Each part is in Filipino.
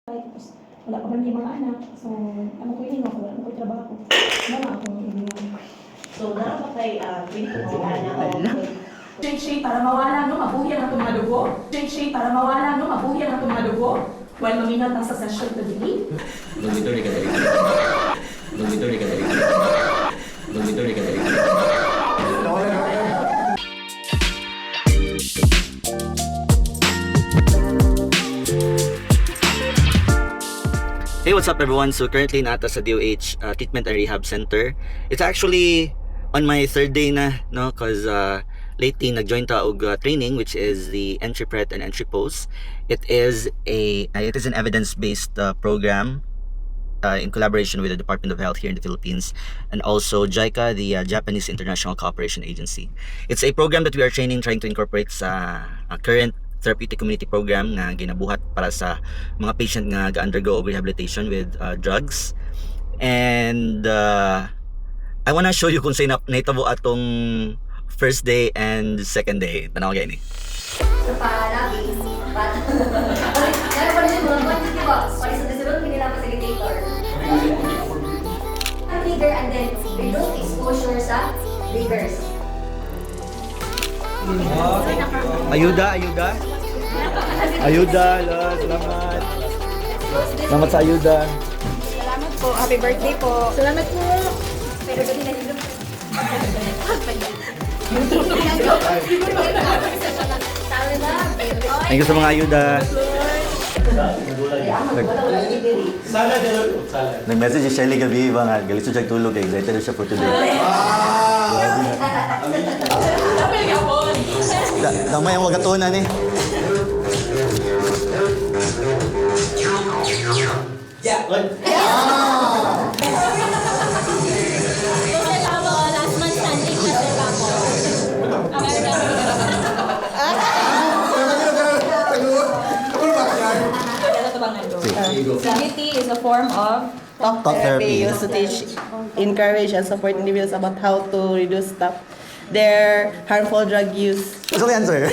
Tapos wala pa man yung mga anak. So, ano ko yun, wala na ko trabaho. Wala akong iniwan. So, naroon pa kay pinagkukuhan na o Shake para mawala no, mabuhi ang atong mga dugo. Shake para mawala no, mabuhi ang atong mga dugo. While maminat ang sa session today. Dormitory ka dari. Dormitory ka dari. Dormitory ka dari. Hey, what's up everyone? So currently nata sa DOH Treatment and Rehab Center. It's actually on my third day na, no? Cause lately nag-join ta og training, which is the entry pret and entry post. It is an evidence-based program in collaboration with the Department of Health here in the Philippines, and also JICA, the Japanese International Cooperation Agency. It's a program that we are trying to incorporate sa current therapeutic community program nga ginabuhat para sa mga patient nga ga-undergo og rehabilitation with drugs. And I wanna show you kung say naitabo atong first day and second day. Tanaw gyud ni. So para lagi, para siya mga kwan, di ba? Para sa desulong pinila facilitator. Ang trigger and then reduce exposure sa triggers. Ayuda. Ayuda, salamat. Salamat sa ayuda. Salamat po. Happy birthday po. Salamat po. Pero doon nila dito. Thank you sa mga ayuda. Nag-message si Shelly gabi ba nga galit siya tulog, excited siya for today. Damay ang wagatunan eh. Last month standing na sir ako. CBT is a form of talk therapy used to teach, encourage, and support individuals about how to reduce their harmful drug use. What's the answer?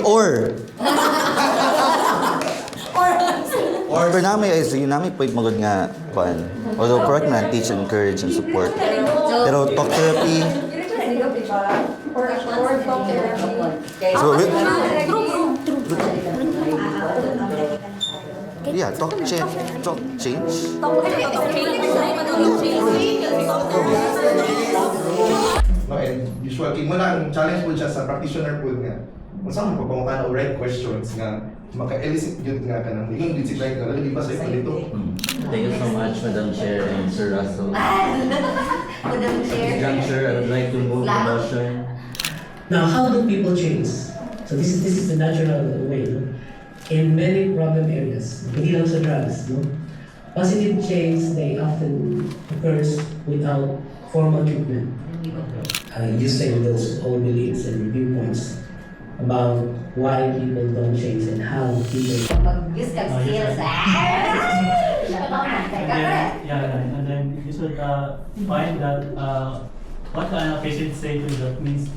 Or. Pero namin po magod nga kuan. Although correct na teach, encourage, and support. Pero talk therapy. So yeah, talk change. No, and usual king mo lang challenge po siya sa practitioner po nga. Kung saan mo papangutan o right questions nga maka-elicit yun nga ka ng yung lead si Craig nga lalagi ba sa ito? Thank you so much, Madam Chair and Sir Russell. Madam Chair. Juncture, I would like to move the motion. Now, how do people change? So this is the natural way. No? In many problem areas, hindi lang sa drugs, no? Positive change, they often occurs without formal treatment. Using those old beliefs and viewpoints about why people don't change and how people. Pag-use ka skills, And then you should find that what kind of patient say to that means.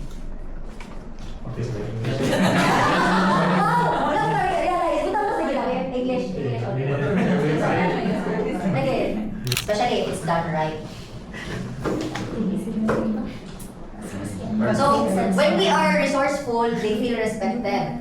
Okay. English. Especially if it's done right. So, when we are resourceful, they feel respected.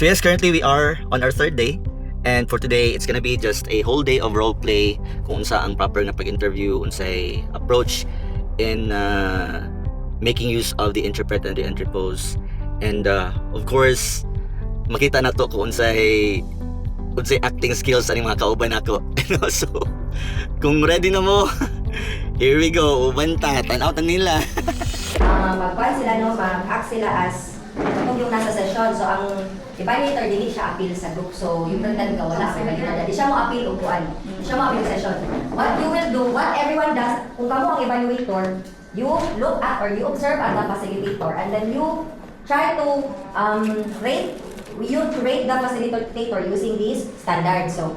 So yes, currently we are on our third day. And for today, it's gonna be just a whole day of role play kung unsa ang proper na pag-interview, unsay approach in making use of the interpret and the interpose. And of course, makita na to kung unsay acting skills aning mga kauban nako. So, kung ready na mo, here we go. Ubanta, tan-out na nila. Mag-call sila, no? Mag-act sila as itong yung nasa session. So, ang evaluator, hindi siya appeal sa group. So, yung pretend ka, wala. Di siya mo appeal upuan. Di siya mo appeal session. What you will do, what everyone does, kung kamo ang evaluator, you look at or you observe at the facilitator and then you try to rate the facilitator using these standards. So,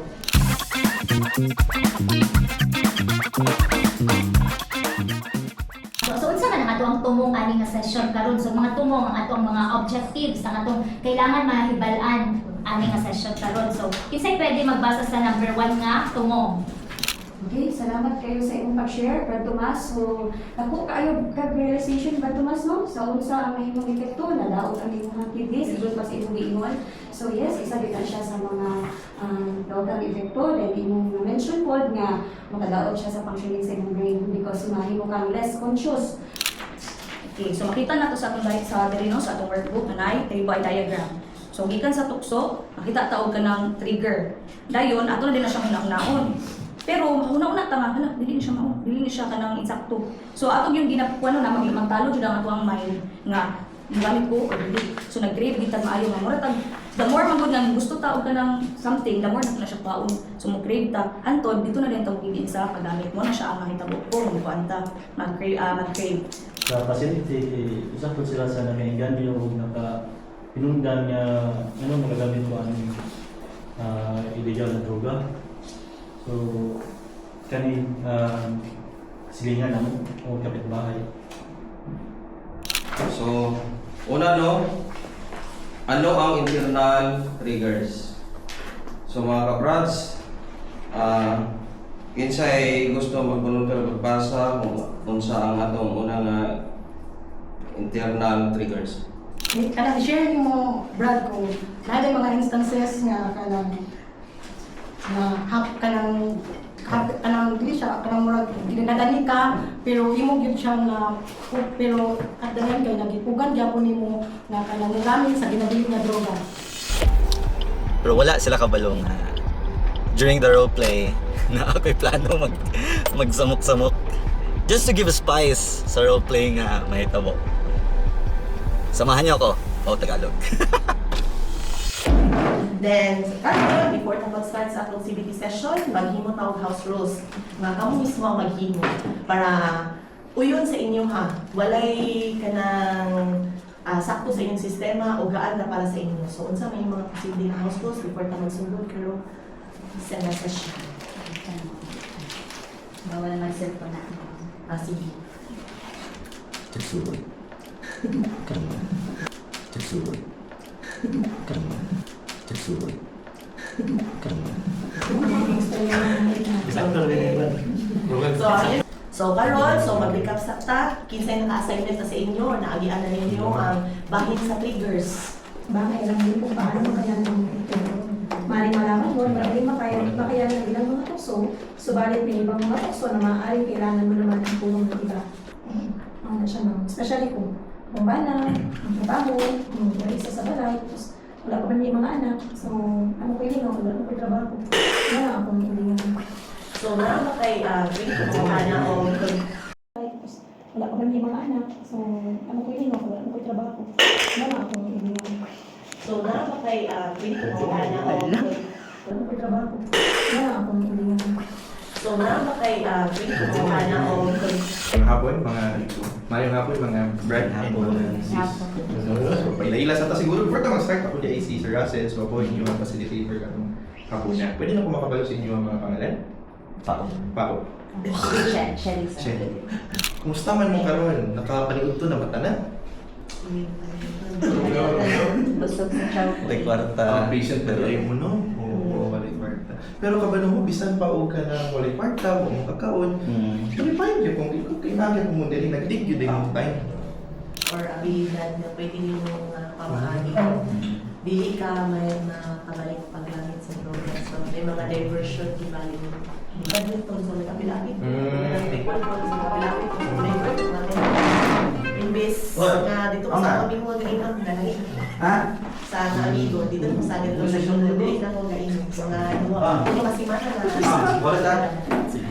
So unsa man ang ato ang tumong ani nga session karon? So mga tumong ang ato ang mga objectives ang atong kailangan mahibalan ani nga session karon. So kinsay pwede magbasa sa number 1 nga tumong? Okay, salamat kayo sa imong pag-share, Brad Tomas. So, ako kayo kag-realization, Brad Tomas, no? Sa unsa ang mahimong epekto, nadaot ang imong activities, igod pa sa imong giingon. So, yes, isa din siya sa mga daotang epekto. Then, imong mention po nga makadaot siya sa functioning sa imong brain because mahimo kang less conscious. Okay, so makita na to sa atong sa diri no sa atong workbook na nay table diagram. So gikan sa tukso, makita taog ka ng trigger. Dayon ato na din na siya hunaon. Pero una-una tama na dili ni siya kanang insakto. So atong yung ginapuan na magtalo jud ang atuang mind nga gamit ko or dili. So nag-grade gitag maayo nga mura tag the more man gud nga gusto ta og kanang something, the more na siya paon. So mo-grade ta antod dito na din ta gibin sa paggamit mo na siya ang mahitabo ko mo kuanta mag-grade. Sa facility, isa po sila sa nakaingan yung pinundan niya ano magagamit ko ang illegal na droga. So, kani silingan naman o kapitbahay. So, una no, ano ang internal triggers? So mga kabrads, kinsay gusto mag-volunteer magbasa kung sa ang atong unang internal triggers? Kanang share mo, Brad, kung naday mga instances nga kanang dili siya kanang murag ginadani ka pero imo gyud siya na pero at the end kay nagipugan gyapon nimo nga kanang gamit sa ginadili nga droga. Pero wala sila kabalong during the role play na ako'y plano magsamok-samok just to give a spice sa role play nga mahitabo. Samahan niyo ako, Tagalog. Then, before ta mag-start sa atong CBT session, maghimo ta og house rules. Nga kamo mismo ang maghimo para uyon sa inyo ha. Walay kanang sakto sa inyong sistema o gaan na para sa inyo. So, unsa may mga posibleng house rules before ta magsugod karon sa session. Bawal na mag-cellphone na. Sige. Tersebut. Karena. Tersebut. Karena. Tersebut. Karena. So karon, mag-recap sa ta, kinsay naka-assignment na sa inyo or naagian na ninyo ang bahin sa triggers. Bakit lang din kung paano makayanan ito. Maring malaman mo, maraming makayanan ng ilang mga tukso, subalit may ibang mga tukso na maaaring kailangan mo naman ang tulong ng iba. Ano siya no? Especially kung bana, ang trabaho, wala isa sa balay, tapos wala pa may mga anak. So, ano ko yun, wala ko trabaho. Wala akong hilingan. So, naman kay na o wala pa may mga anak. So, ano ko yun, wala ko trabaho. Wala akong hilingan. So, naman kay na o wala ko trabaho. Wala akong hilingan. So, naman kay na o Ngayong hapon, mga Brad. So, paila-ila sa ta siguro. Before ta mag-start ako di AC, Sir Russell. So, ako yung mga facilitator ka nung hapon niya. Pwede na po makabalo sa inyo ang mga pangalan? Pao. Shelly. Kumusta man mo karon? Nakapanood to na mata na? busog sa chow. Like kwarta. Patient na rin mo, no? Oo, walay kwarta. Pero kabalo mo, bisan pa o ka na walay kwarta, o mong kakaon. Sabi pa yun, kung kailangan mo din, nag-dig yun din yung time. Or abilidad na pwede yung pamahagi. dili ka may makabalik paggamit sa droga. So, may mga diversion ibalik. Badminton sa kapilapit. Taekwondo sa kapilapit. Imbes nga dito sa kami mga gainom dahil sa amigo, dito mo sa akin dili ka mo gainom. Mga masimana na.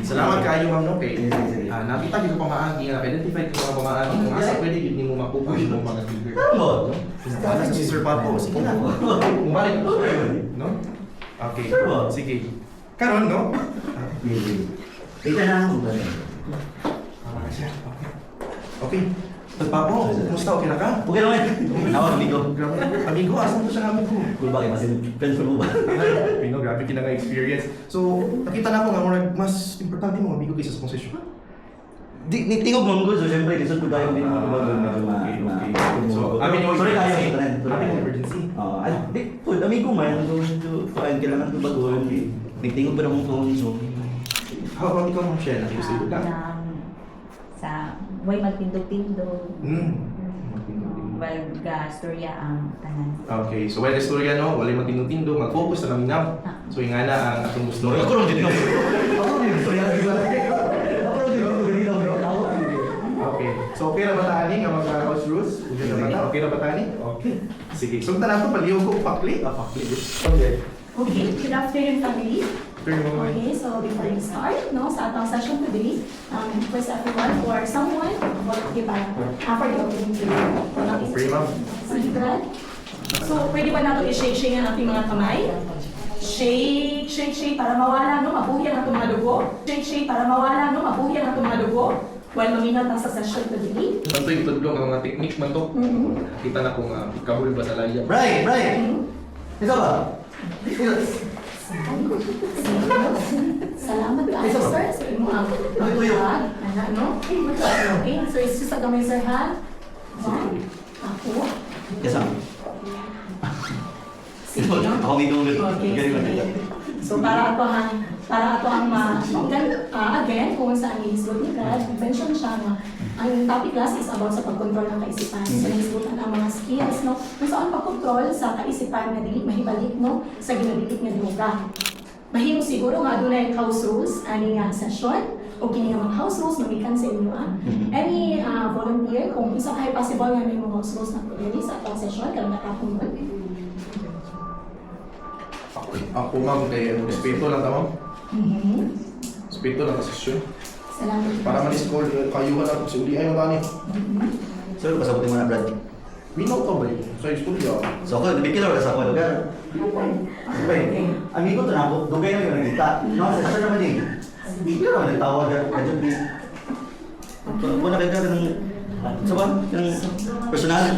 Salamat kayo ma'am no kay. Nakita ko pamaagi, na-identify ko mga pamaagi kung asa pwede yun mo mapupush mo mga trigger. Ano? Wala sa si Sir Papo. Sige na. Umalik ko. No? Okay. Sige. Karon no? Ito na ako ba? Okay. Papo, kumusta? Okay na ka? Okay naman. Ako, amigo. Amigo, asan ko siya amigo? Kung bakit mas friends mo ba? Pino, grabe kinaka-experience. So, nakita na ko nga murag mas importante mo amigo kaysa sa konsesyon. Tingog mo ko, so syempre, lisod ko tayo din mga So, amin yung sorry tayo. Amin yung emergency. Ay, food, amigo man. So, kailangan ko baguhin. Tingog pa na mong phone, so. How about ikaw mong share? Nakikisulit ka? Sa way magtindog-tindog. Storya ang tanan. Okay, so well, istorya no, wala magtindog-tindog, mag-focus na namin So, yung nga na ang atong gusto. Ako rin din. Ako rin. Sorry, Okay. So, okay na ba tani ang mga house rules? Okay na ba tani? Okay. Sige. So, tanan ko paliw ko pakli. Pakli. Okay. Okay, good afternoon family. Turn mo man. Okay, so before we start, no, sa atong session today, first everyone or someone, volunteer para for the opening prayer. Pray, ma'am. Sige, Brad. So, pwede ba natin i-shake-shake ang ating mga kamay? Shake, shake, shake para mawala, no, mabuhi ang atong mga dugo. Shake, shake para mawala, no, mabuhi ang atong mga dugo. While maminat ang sa session today. Manto yung tudlong ang mga technique man to. Kita na kung kabul ba sa laya. Brian! Isa ba? Salamat ka, sir. So, imo ang anak, no? Okay, so is sa gamay, sir, ha? Ako? Yes, ma'am. Sige, no? Ako ikaw ulit. Okay. So, para ato ang again, kung saan ihisgot ni God, mention siya nga, ang topic class is about sa pagkontrol ng kaisipan. So, nahisgutan ang mga skills, no? Kung saan pagkontrol sa kaisipan na dili mahibalik, no? Sa ginadilit nga droga. Mahimo siguro nga doon ay house rules, ani nga session, o kini nga mga house rules, magikan sa inyo, Any volunteer, kung isa kayo possible nga may mga house rules na pwede sa atong session, kaya nakapong mo. Ako ma'am, kay respeto lang ma'am. Respeto lang sa session. Salamat. Para man-score, kayuhan natin si Uli. Ay, matani. Sir, pasabutin mo na, Brad. Minaw ka ba yun? Sa istorya. So ako, nabikil sa ako lugar. Okay, amigo to na ako, dugay na yung nagkita. No, sa sasya naman din. Bigla naman nagtawag ka, medyo di. Kung nakita ka ng, sa ba? Yung personalan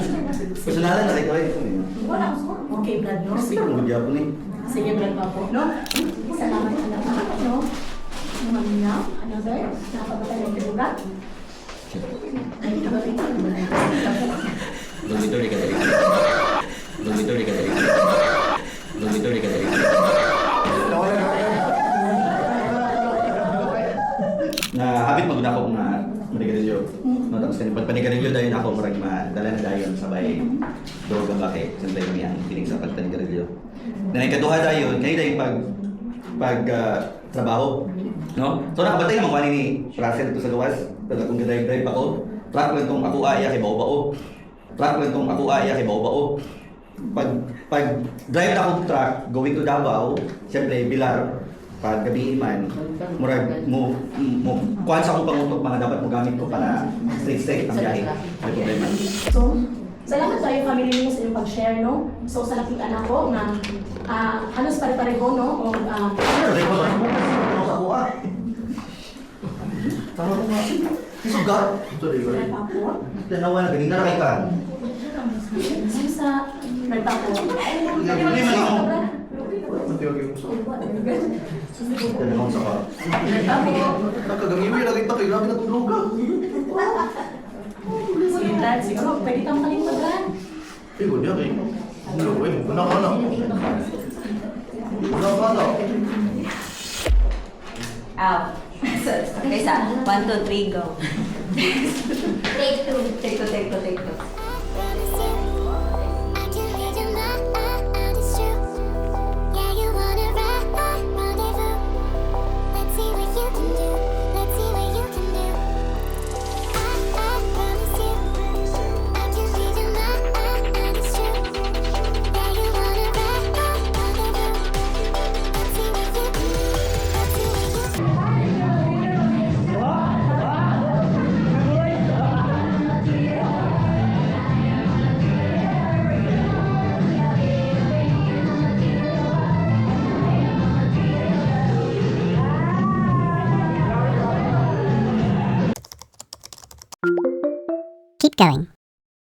na ito eh. Wala ko. Okay, Brad, no? Sige, magbiya po ni. Sige, Brad, po, no? Salamat, anak, no? Maminaw, another, nakapagpatay ng droga. Ay, Dormitory ka dali. Dormitory ka dali. Dormitory ka dali. Na habit maguna ako nga manigarilyo. No, tapos kanina pag panigarilyo dahil ako marag madala na dayon sabay droga bakit santay kami ang tinig sa pagpanigarilyo. Na ikaduha dayon kay dahil pag trabaho, no? So nakabatay mo kani ni Russell to sa gawas, pero kung drive ako, truck lang tong ako aya kay bao-bao. Truck lang tong ako aya kay bao-bao. Pag drive na akong truck going to Davao, siyempre Bilar, pag gabi man, murag mo kuhan sa akong pangutok mga dapat mo gamit ko para straight ang biyahe. May problema. So, salamat sa iyo family mo sa iyong pag-share, no? So, sa nakita na ko na halos pare-pareho, no? O, Tama ko nga. Isugat. Nagpapo. Danawa na ganito na kay ka. Sino sa nagpapo? Danawa sa ka. Nagpapo. Nakagamiwi lagi ta kay grabe na itong droga. Sige, Brad, siguro, pwede tayong kalimutan. Eh, good yan eh. Ano, eh, una ka na. Una ka na. Okay, sa 1, 2, 3, go. Take two. Take two. keep going.